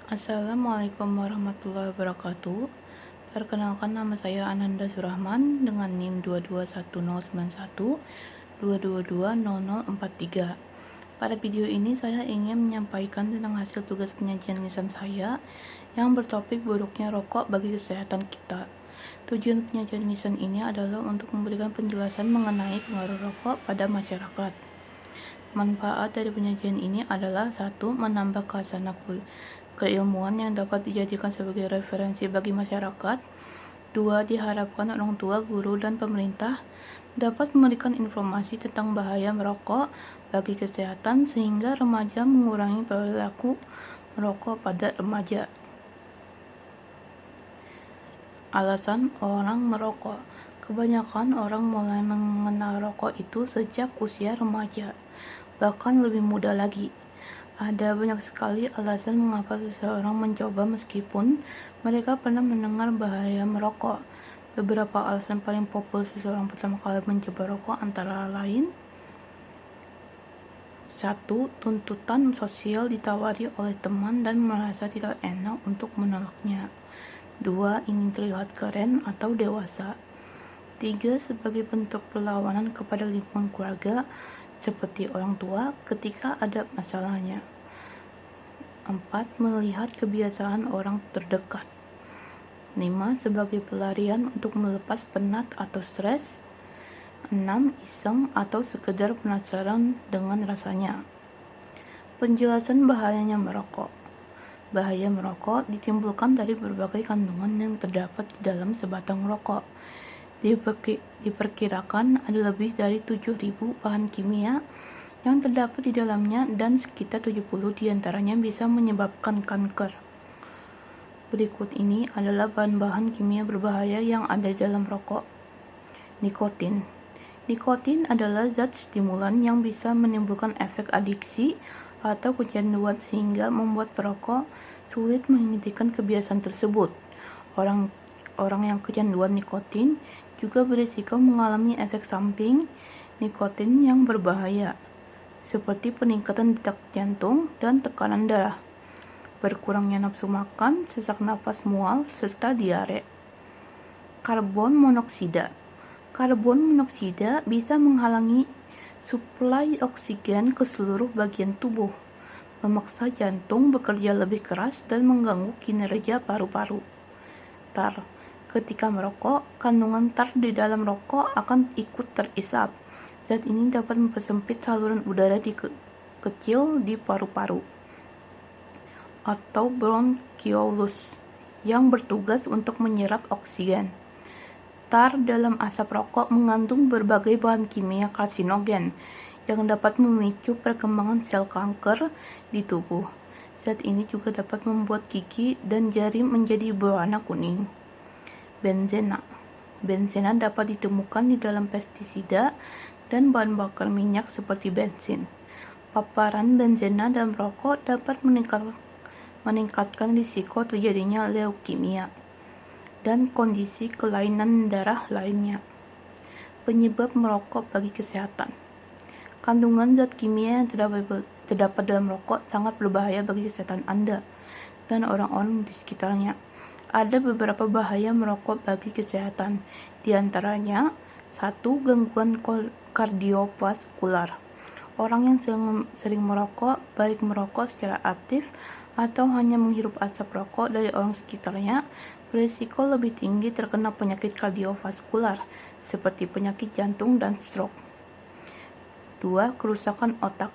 Assalamualaikum warahmatullahi wabarakatuh. Perkenalkan, nama saya Ananda Surahman dengan NIM 2210912220043. Pada video ini saya ingin menyampaikan tentang hasil tugas penyajian lisan saya yang bertopik buruknya rokok bagi kesehatan kita. Tujuan penyajian lisan ini adalah untuk memberikan penjelasan mengenai pengaruh rokok pada masyarakat. Manfaat dari penyajian ini adalah: 1. Menambah khasanah keilmuan yang dapat dijadikan sebagai referensi bagi masyarakat. 2. Diharapkan orang tua, guru, dan pemerintah dapat memberikan informasi tentang bahaya merokok bagi kesehatan sehingga remaja mengurangi perilaku merokok pada remaja. Alasan orang merokok. Kebanyakan orang mulai mengenal rokok itu sejak usia remaja, bahkan lebih muda lagi. Ada banyak sekali alasan mengapa seseorang mencoba meskipun mereka pernah mendengar bahaya merokok. Beberapa alasan paling populer seseorang pertama kali mencoba rokok antara lain: 1. Tuntutan sosial, ditawari oleh teman dan merasa tidak enak untuk menolaknya. 2. Ingin terlihat keren atau dewasa. 3. Sebagai bentuk perlawanan kepada lingkungan keluarga seperti orang tua ketika ada masalahnya. 4. Melihat kebiasaan orang terdekat. 5. Sebagai pelarian untuk melepas penat atau stres. 6. Iseng atau sekedar penasaran dengan rasanya. Penjelasan bahayanya merokok. Bahaya merokok ditimbulkan dari berbagai kandungan yang terdapat di dalam sebatang rokok. Diperkirakan ada lebih dari 7.000 bahan kimia yang terdapat di dalamnya dan sekitar 70 diantaranya bisa menyebabkan kanker. Berikut ini adalah bahan-bahan kimia berbahaya yang ada di dalam rokok. Nikotin. Nikotin adalah zat stimulan yang bisa menimbulkan efek adiksi atau kecanduan sehingga membuat perokok sulit menghentikan kebiasaan tersebut. Orang yang kecanduan nikotin juga berisiko mengalami efek samping nikotin yang berbahaya, seperti peningkatan detak jantung dan tekanan darah, berkurangnya nafsu makan, sesak napas, mual, serta diare. Karbon monoksida. Karbon monoksida bisa menghalangi suplai oksigen ke seluruh bagian tubuh, memaksa jantung bekerja lebih keras dan mengganggu kinerja paru-paru. Tar. Ketika merokok, kandungan tar di dalam rokok akan ikut terisap. Zat ini dapat mempersempit saluran udara kecil di paru-paru atau bronkiolus yang bertugas untuk menyerap oksigen. Tar dalam asap rokok mengandung berbagai bahan kimia karsinogen yang dapat memicu perkembangan sel kanker di tubuh. Zat ini juga dapat membuat gigi dan jari menjadi berwarna kuning. Benzena. Benzena dapat ditemukan di dalam pestisida dan bahan bakar minyak seperti bensin. Paparan benzena dalam rokok dapat meningkatkan risiko terjadinya leukemia dan kondisi kelainan darah lainnya. Penyebab merokok bagi kesehatan. Kandungan zat kimia yang terdapat dalam rokok sangat berbahaya bagi kesehatan Anda dan orang-orang di sekitarnya. Ada beberapa bahaya merokok bagi kesehatan, di antaranya: 1. Gangguan kardiovaskular. Orang yang sering merokok, baik merokok secara aktif atau hanya menghirup asap rokok dari orang sekitarnya, berisiko lebih tinggi terkena penyakit kardiovaskular seperti penyakit jantung dan stroke. 2. Kerusakan otak.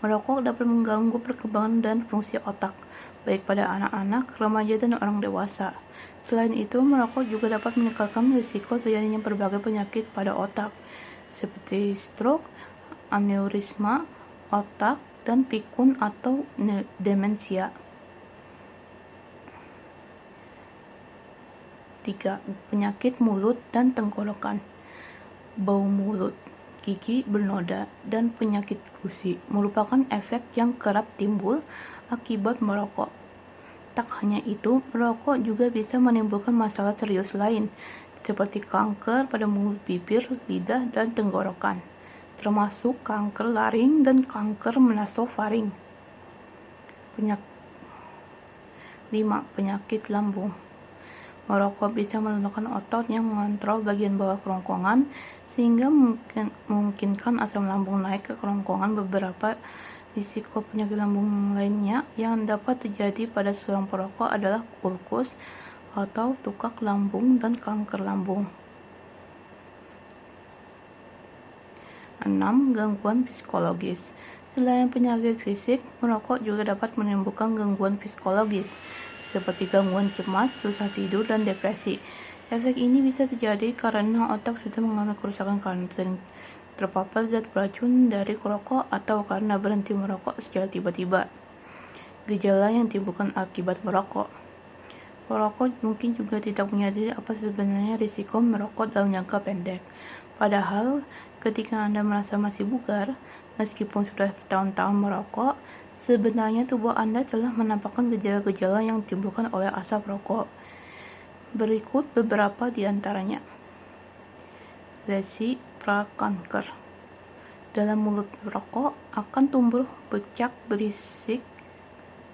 Merokok dapat mengganggu perkembangan dan fungsi otak, baik pada anak-anak, remaja, dan orang dewasa. Selain itu, merokok juga dapat meningkatkan risiko terjadinya berbagai penyakit pada otak, seperti stroke, aneurisma otak, dan pikun atau demensia. 3. Penyakit mulut dan tenggorokan. Bau mulut, gigi bernoda, dan penyakit gusi merupakan efek yang kerap timbul akibat merokok. Tak hanya itu, merokok juga bisa menimbulkan masalah serius lain, seperti kanker pada mulut, bibir, lidah, dan tenggorokan, termasuk kanker laring dan kanker nasofaring. 5. Penyakit lambung. Merokok bisa melemahkan otot yang mengontrol bagian bawah kerongkongan sehingga memungkinkan asam lambung naik ke kerongkongan. Beberapa risiko penyakit lambung lainnya yang dapat terjadi pada seorang perokok adalah ulkus atau tukak lambung dan kanker lambung. 6. Gangguan psikologis. Selain penyakit fisik, merokok juga dapat menimbulkan gangguan psikologis seperti gangguan cemas, susah tidur, dan depresi. Efek ini bisa terjadi karena otak sudah mengalami kerusakan karena terpapar zat beracun dari rokok atau karena berhenti merokok secara tiba-tiba. Gejala yang ditimbulkan akibat merokok. Perokok mungkin juga tidak menyadari apa sebenarnya risiko merokok dalam jangka pendek. Padahal, ketika Anda merasa masih bugar, meskipun sudah bertahun-tahun merokok, sebenarnya tubuh Anda telah menampakkan gejala-gejala yang ditimbulkan oleh asap rokok. Berikut beberapa di antaranya. Lesi prakanker. Dalam mulut rokok akan tumbuh bercak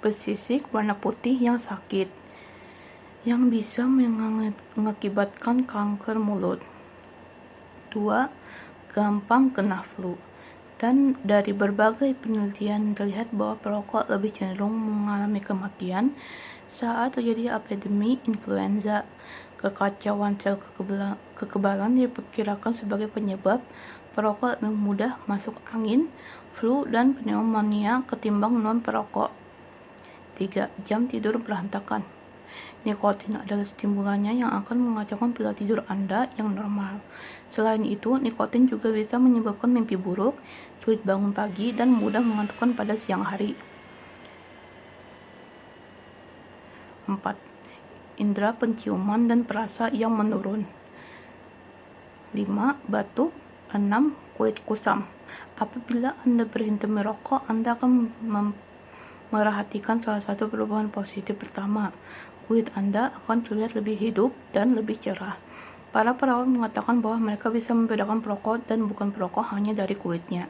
bersisik warna putih yang sakit, yang bisa mengakibatkan kanker mulut. 2. Gampang kena flu. Dan dari berbagai penelitian terlihat bahwa perokok lebih cenderung mengalami kematian saat terjadi epidemi influenza. Kekacauan sel kekebalan diperkirakan sebagai penyebab perokok lebih mudah masuk angin, flu, dan pneumonia ketimbang non-perokok. 3. Jam tidur berantakan. Nikotin adalah stimulannya yang akan mengacaukan pola tidur Anda yang normal. Selain itu, nikotin juga bisa menyebabkan mimpi buruk, sulit bangun pagi, dan mudah mengantukkan pada siang hari. 4. Indera penciuman dan perasa yang menurun. 5. Batuk. 6. Kulit kusam. Apabila Anda berhenti merokok, Anda akan merhatikan salah satu perubahan positif pertama. Kulit Anda akan terlihat lebih hidup dan lebih cerah. Para perawat mengatakan bahwa mereka bisa membedakan perokok dan bukan perokok hanya dari kulitnya.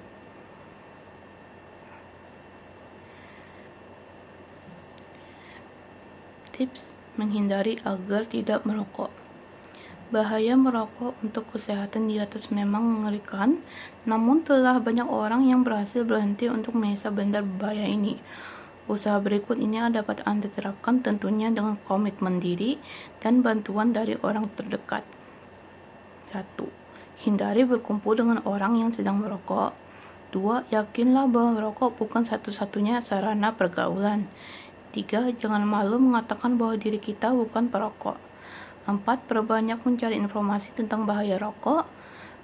Tips menghindari agar tidak merokok. Bahaya merokok untuk kesehatan di atas memang mengerikan, namun telah banyak orang yang berhasil berhenti untuk menyiksa benda berbahaya ini. Usaha berikut ini dapat Anda terapkan tentunya dengan komitmen diri dan bantuan dari orang terdekat. 1. Hindari berkumpul dengan orang yang sedang merokok. 2. Yakinlah bahwa merokok bukan satu-satunya sarana pergaulan. 3. Jangan malu mengatakan bahwa diri kita bukan perokok. 4. Perbanyak mencari informasi tentang bahaya rokok.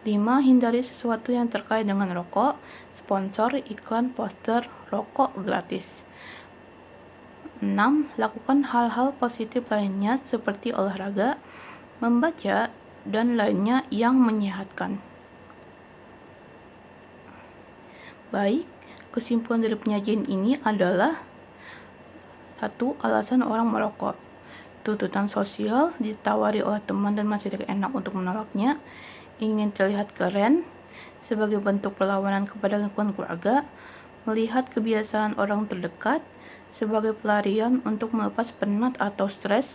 5. Hindari sesuatu yang terkait dengan rokok, sponsor, iklan, poster, rokok gratis. 6. Lakukan hal-hal positif lainnya seperti olahraga, membaca, dan lainnya yang menyehatkan. Baik, kesimpulan dari penyajian ini adalah 1. Alasan orang merokok. Tuntutan sosial, ditawari oleh teman dan masih tidak enak untuk menolaknya. Ingin terlihat keren, sebagai bentuk perlawanan kepada lingkungan keluarga. Melihat kebiasaan orang terdekat, sebagai pelarian untuk melepas penat atau stres,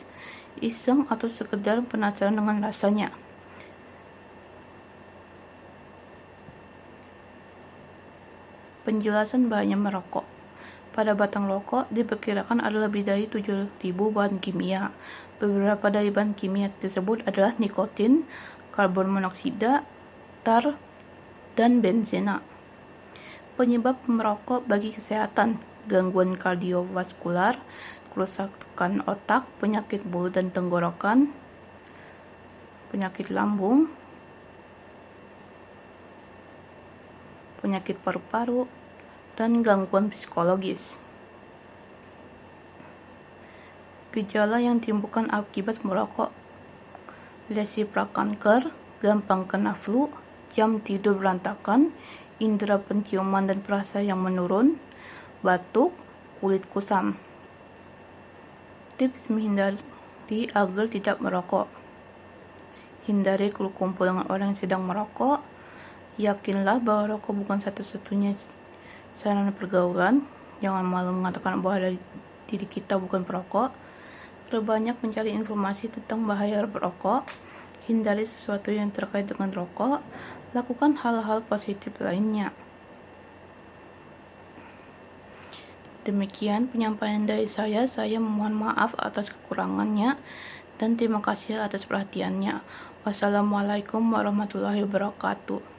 iseng atau sekedar penasaran dengan rasanya. Penjelasan bahaya merokok. Pada batang rokok diperkirakan ada lebih dari 7.000 bahan kimia. Beberapa dari bahan kimia tersebut adalah nikotin, karbon monoksida, tar, dan benzena. Penyebab merokok bagi kesehatan: gangguan kardiovaskular, kerusakan otak, penyakit mulut dan tenggorokan, penyakit lambung, penyakit paru-paru, dan gangguan psikologis. Gejala yang ditimbulkan akibat merokok: lesi prakanker, gampang kena flu, jam tidur berantakan, indera penciuman dan perasa yang menurun, batuk, kulit kusam. Tips menghindari agar tidak merokok. Hindari berkumpul dengan orang yang sedang merokok. Yakinlah bahwa rokok bukan satu-satunya sarana pergaulan. Jangan malu mengatakan bahwa diri kita bukan perokok. perbanyak mencari informasi tentang bahaya berokok, hindari sesuatu yang terkait dengan rokok, lakukan hal-hal positif lainnya. Demikian penyampaian dari saya memohon maaf atas kekurangannya dan terima kasih atas perhatiannya. Wassalamualaikum warahmatullahi wabarakatuh.